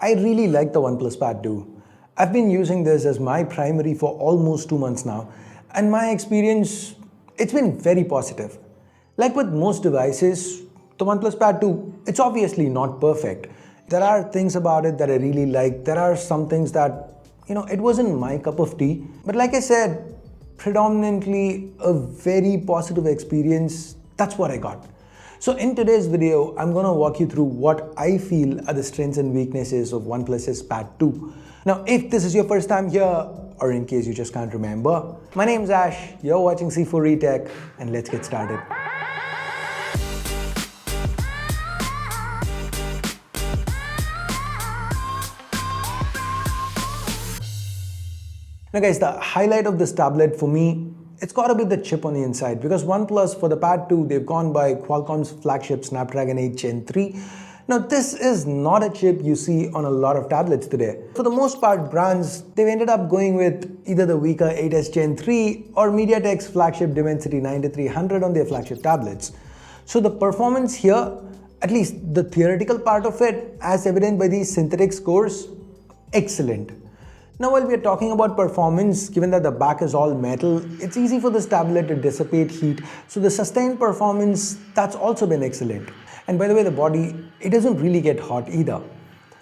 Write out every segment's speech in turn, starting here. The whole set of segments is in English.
I really like the OnePlus Pad 2. I've been using this as my primary for almost 2 months now, and my experience, it's been very positive. Like with most devices, the OnePlus Pad 2, it's obviously not perfect. There are things about it that I really like. There are some things that, it wasn't my cup of tea. But like I said, predominantly a very positive experience. That's what I got. So in today's video, I'm gonna walk you through what I feel are the strengths and weaknesses of OnePlus's Pad 2. Now, if this is your first time here, or in case you just can't remember, my name's Ash, you're watching C4E Tech, and let's get started. Now guys, the highlight of this tablet for me, it's got to be the chip on the inside, because OnePlus for the Pad 2, they've gone by Qualcomm's flagship Snapdragon 8 Gen 3. Now this is not a chip you see on a lot of tablets today. For the most part, brands, they've ended up going with either the weaker 8S Gen 3 or MediaTek's flagship Dimensity 9300 on their flagship tablets. So the performance here, at least the theoretical part of it, as evident by these synthetic scores, excellent. Now while we are talking about performance, given that the back is all metal, it's easy for this tablet to dissipate heat, so the sustained performance, that's also been excellent. And by the way, the body, it doesn't really get hot either.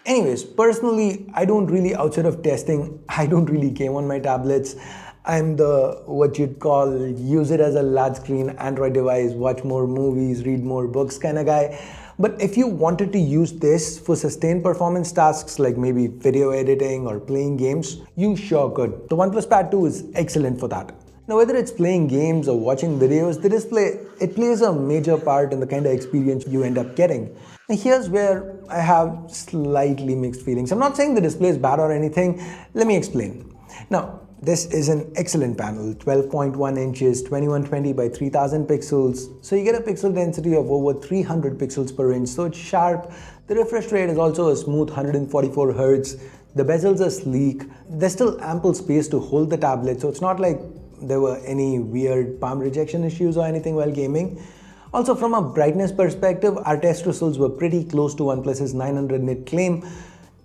Anyways, personally, I don't really, outside of testing, I don't really game on my tablets. I'm the, what you'd call, use it as a large screen Android device, watch more movies, read more books kind of guy. But if you wanted to use this for sustained performance tasks like maybe video editing or playing games, you sure could. The OnePlus Pad 2 is excellent for that. Now whether it's playing games or watching videos, the display, it plays a major part in the kind of experience you end up getting. Now here's where I have slightly mixed feelings. I'm not saying the display is bad or anything. Let me explain. Now, this is an excellent panel, 12.1 inches, 2120 by 3000 pixels. So you get a pixel density of over 300 pixels per inch. So it's sharp. The refresh rate is also a smooth 144 Hz. The bezels are sleek. There's still ample space to hold the tablet. So it's not like there were any weird palm rejection issues or anything while gaming. Also from a brightness perspective, our test results were pretty close to OnePlus's 900 nit claim.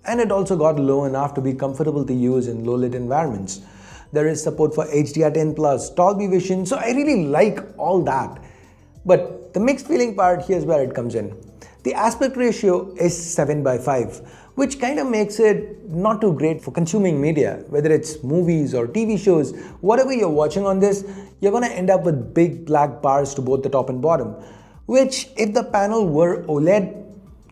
And it also got low enough to be comfortable to use in low lit environments. There is support for HDR10+, Dolby Vision, so I really like all that. But the mixed feeling part, here's where it comes in. The aspect ratio is 7:5, which kind of makes it not too great for consuming media, whether it's movies or TV shows. Whatever you're watching on this, you're gonna end up with big black bars to both the top and bottom, which if the panel were OLED,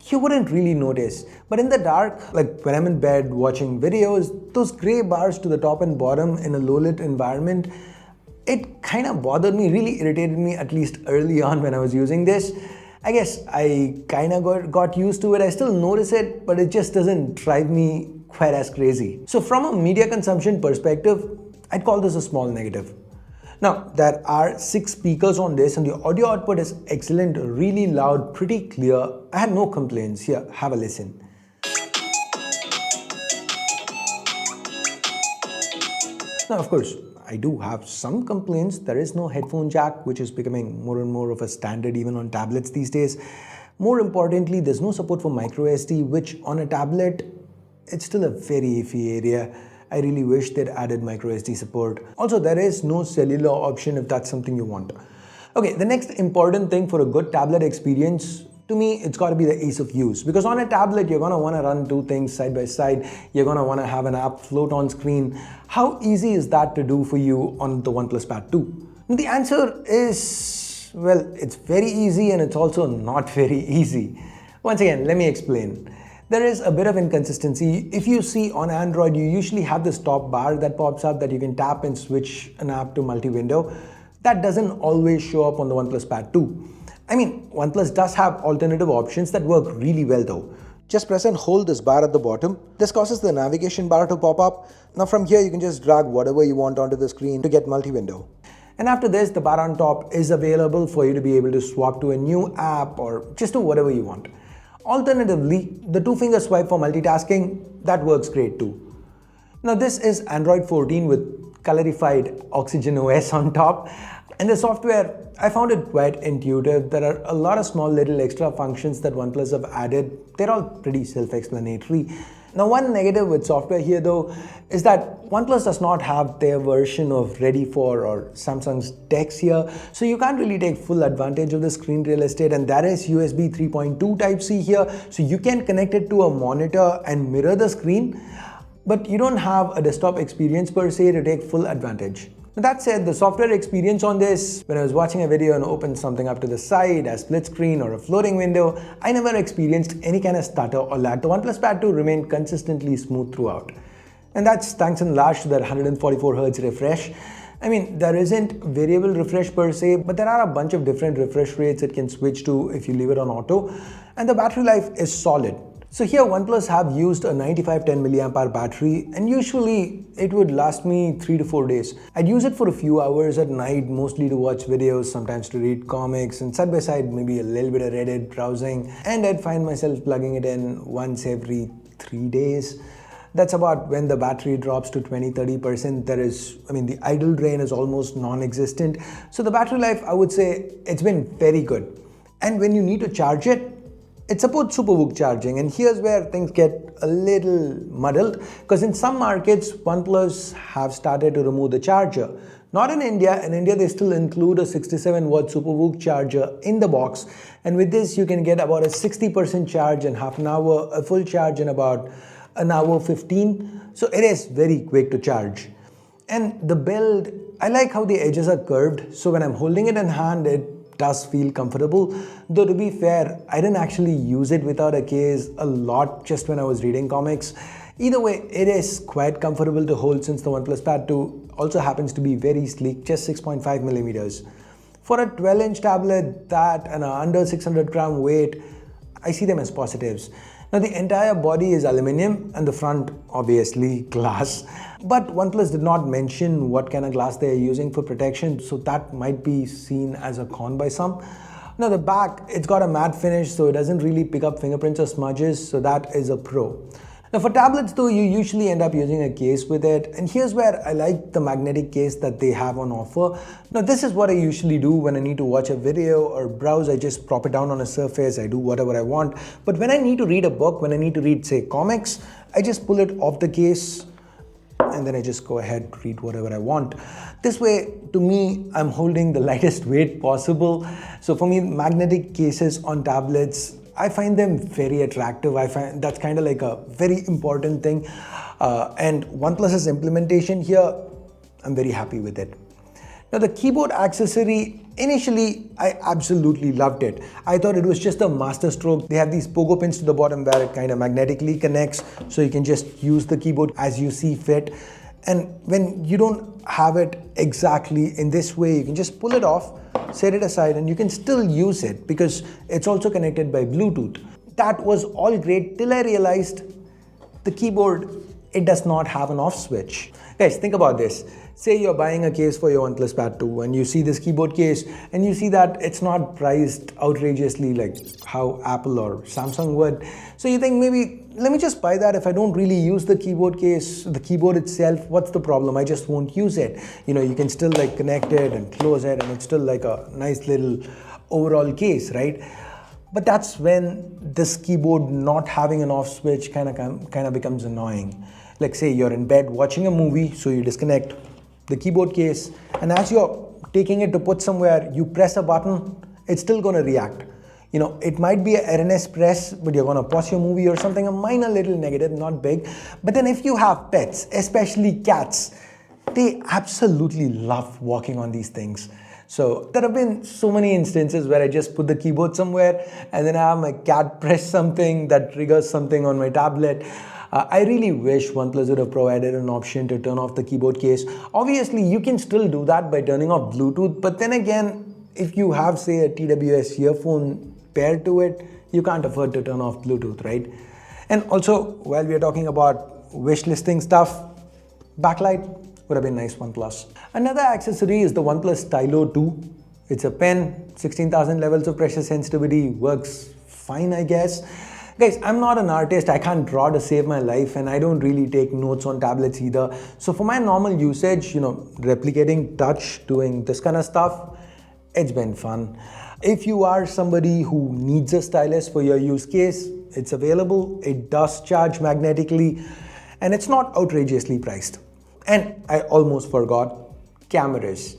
you wouldn't really notice. But in the dark, like when I'm in bed watching videos, those gray bars to the top and bottom in a low lit environment, it kind of bothered me, really irritated me, at least early on when I was using this. I guess I kind of got used to it. I still notice it, but it just doesn't drive me quite as crazy. So from a media consumption perspective, I'd call this a small negative. Now, there are 6 speakers on this and the audio output is excellent, really loud, pretty clear. I had no complaints. Here, have a listen. Now, of course, I do have some complaints. There is no headphone jack, which is becoming more and more of a standard even on tablets these days. More importantly, there's no support for microSD, which on a tablet, it's still a very iffy area. I really wish they'd added microSD support. Also, there is no cellular option if that's something you want. Okay, the next important thing for a good tablet experience, to me, it's got to be the ease of use. Because on a tablet, you're going to want to run 2 things side by side. You're going to want to have an app float on screen. How easy is that to do for you on the OnePlus Pad 2? And the answer is, well, it's very easy and it's also not very easy. Once again, let me explain. There is a bit of inconsistency. If you see on Android, you usually have this top bar that pops up that you can tap and switch an app to multi-window. That doesn't always show up on the OnePlus Pad 2. I mean, OnePlus does have alternative options that work really well though. Just press and hold this bar at the bottom. This causes the navigation bar to pop up. Now from here, you can just drag whatever you want onto the screen to get multi-window. And after this, the bar on top is available for you to be able to swap to a new app or just do whatever you want. Alternatively, the 2-finger swipe for multitasking, that works great too. Now this is Android 14 with colorified Oxygen OS on top. And the software, I found it quite intuitive. There are a lot of small little extra functions that OnePlus have added. They're all pretty self-explanatory. Now, one negative with software here though is that OnePlus does not have their version of Ready For or Samsung's DeX here, so you can't really take full advantage of the screen real estate, and that is USB 3.2 Type-C here, so you can connect it to a monitor and mirror the screen, but you don't have a desktop experience per se to take full advantage. That said, the software experience on this, when I was watching a video and opened something up to the side, a split screen or a floating window, I never experienced any kind of stutter or lag. The OnePlus Pad 2 remained consistently smooth throughout. And that's thanks in large to that 144Hz refresh. I mean, there isn't variable refresh per se, but there are a bunch of different refresh rates it can switch to if you leave it on auto. And the battery life is solid. So here OnePlus have used a 9510 mAh battery, and usually it would last me 3 to 4 days. I'd use it for a few hours at night, mostly to watch videos, sometimes to read comics, and side by side maybe a little bit of Reddit browsing, and I'd find myself plugging it in once every 3 days. That's about when the battery drops to 20-30%. The idle drain is almost non-existent. So the battery life, I would say, it's been very good. And when you need to charge it, it supports SuperVOOC charging, and here's where things get a little muddled, because in some markets, OnePlus have started to remove the charger. Not in India. In India, they still include a 67-watt SuperVOOC charger in the box, and with this, you can get about a 60% charge in half an hour, a full charge in about an hour 15. So it is very quick to charge. And the build, I like how the edges are curved, so when I'm holding it in hand, it does feel comfortable. Though to be fair, I didn't actually use it without a case a lot just when I was reading comics. Either way, it is quite comfortable to hold since the OnePlus Pad 2 also happens to be very sleek, just 6.5 millimeters. For a 12-inch tablet, that and a under 600 gram weight, I see them as positives. Now the entire body is aluminum and the front obviously glass, but OnePlus did not mention what kind of glass they are using for protection, so that might be seen as a con by some. Now the back, it's got a matte finish, so it doesn't really pick up fingerprints or smudges, so that is a pro. Now for tablets though, you usually end up using a case with it, and here's where I like the magnetic case that they have on offer. Now this is what I usually do when I need to watch a video or browse. I just prop it down on a surface, I do whatever I want. But when I need to read a book, when I need to read say comics, I just pull it off the case and then I just go ahead and read whatever I want. This way, to me, I'm holding the lightest weight possible. So for me, magnetic cases on tablets, I find them very attractive. I find that's kind of like a very important thing. And OnePlus's implementation here, I'm very happy with it. Now the keyboard accessory, initially I absolutely loved it. I thought it was just a master stroke. They have these pogo pins to the bottom where it kind of magnetically connects, so you can just use the keyboard as you see fit. And when you don't have it exactly in this way, you can just pull it off, set it aside, and you can still use it because it's also connected by Bluetooth. That was all great till I realized the keyboard, it does not have an off switch. Guys, think about this. Say you're buying a case for your OnePlus Pad 2 and you see this keyboard case and you see that it's not priced outrageously like how Apple or Samsung would. So you think maybe, let me just buy that. If I don't really use the keyboard case, the keyboard itself, what's the problem? I just won't use it. You know, you can still like connect it and close it and it's still like a nice little overall case, right? But that's when this keyboard not having an off switch kind of becomes annoying. Like say you're in bed watching a movie, so you disconnect the keyboard case, and as you're taking it to put somewhere, you press a button, it's still going to react. You know, it might be a RNS press, but you're going to pause your movie or something, a minor little negative, not big. But then if you have pets, especially cats, they absolutely love walking on these things. So there have been so many instances where I just put the keyboard somewhere and then I have my cat press something that triggers something on my tablet. I really wish OnePlus would have provided an option to turn off the keyboard case. Obviously, you can still do that by turning off Bluetooth, but then again, if you have, say, a TWS earphone paired to it, you can't afford to turn off Bluetooth, right? And also, while we are talking about wish listing stuff, backlight would have been nice, OnePlus. Another accessory is the OnePlus Stylo 2. It's a pen, 16,000 levels of pressure sensitivity, works fine, I guess. Guys, I'm not an artist, I can't draw to save my life, and I don't really take notes on tablets either. So for my normal usage, you know, replicating touch, doing this kind of stuff, it's been fun. If you are somebody who needs a stylus for your use case, it's available, it does charge magnetically, and it's not outrageously priced. And I almost forgot, cameras.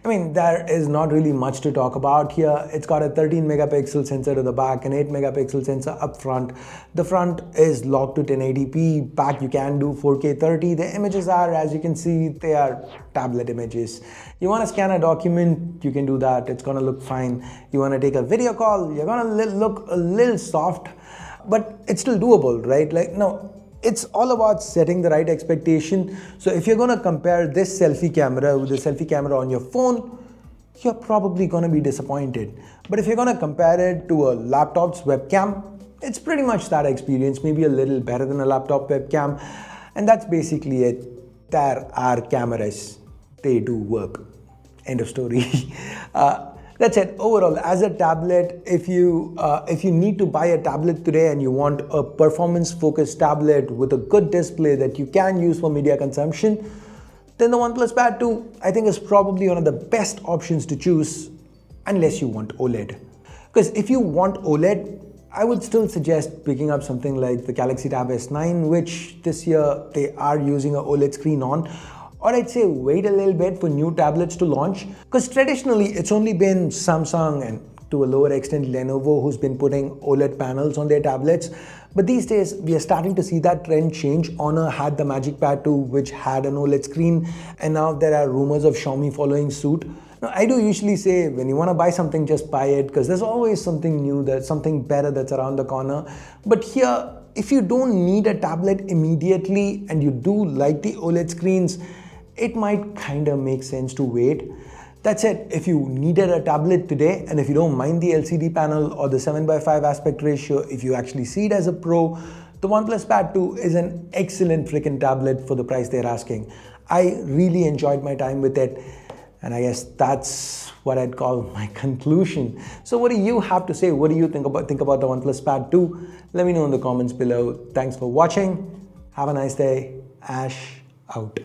I mean, there is not really much to talk about here. It's got a 13 megapixel sensor to the back, an 8 megapixel sensor up front. The front is locked to 1080p. Back you can do 4K 30. The images are, as you can see, they are tablet images. You want to scan a document, you can do that. It's gonna look fine. You want to take a video call, you're gonna look a little soft, but it's still doable, right? Like, no. It's all about setting the right expectation. So if you're going to compare this selfie camera with the selfie camera on your phone, you're probably going to be disappointed. But if you're going to compare it to a laptop's webcam, it's pretty much that experience, maybe a little better than a laptop webcam. And that's basically it. There are cameras. They do work. End of story. That's it. Overall, as a tablet, if you need to buy a tablet today and you want a performance-focused tablet with a good display that you can use for media consumption, then the OnePlus Pad 2, I think, is probably one of the best options to choose, unless you want OLED. Because if you want OLED, I would still suggest picking up something like the Galaxy Tab S9, which this year they are using an OLED screen on. Or I'd say wait a little bit for new tablets to launch, because traditionally it's only been Samsung and to a lower extent Lenovo who's been putting OLED panels on their tablets. But these days we are starting to see that trend change. Honor had the Magic Pad 2, which had an OLED screen, and now there are rumors of Xiaomi following suit. Now, I do usually say when you want to buy something, just buy it, because there's always something new, there's something better that's around the corner. But here, if you don't need a tablet immediately and you do like the OLED screens, it might kind of make sense to wait. That's it. If you needed a tablet today, and if you don't mind the LCD panel or the 7:5 aspect ratio, if you actually see it as a pro, the OnePlus Pad 2 is an excellent freaking tablet for the price they're asking. I really enjoyed my time with it, and I guess that's what I'd call my conclusion. So what do you have to say? What do you think about the OnePlus Pad 2? Let me know in the comments below. Thanks for watching. Have a nice day. Ash out.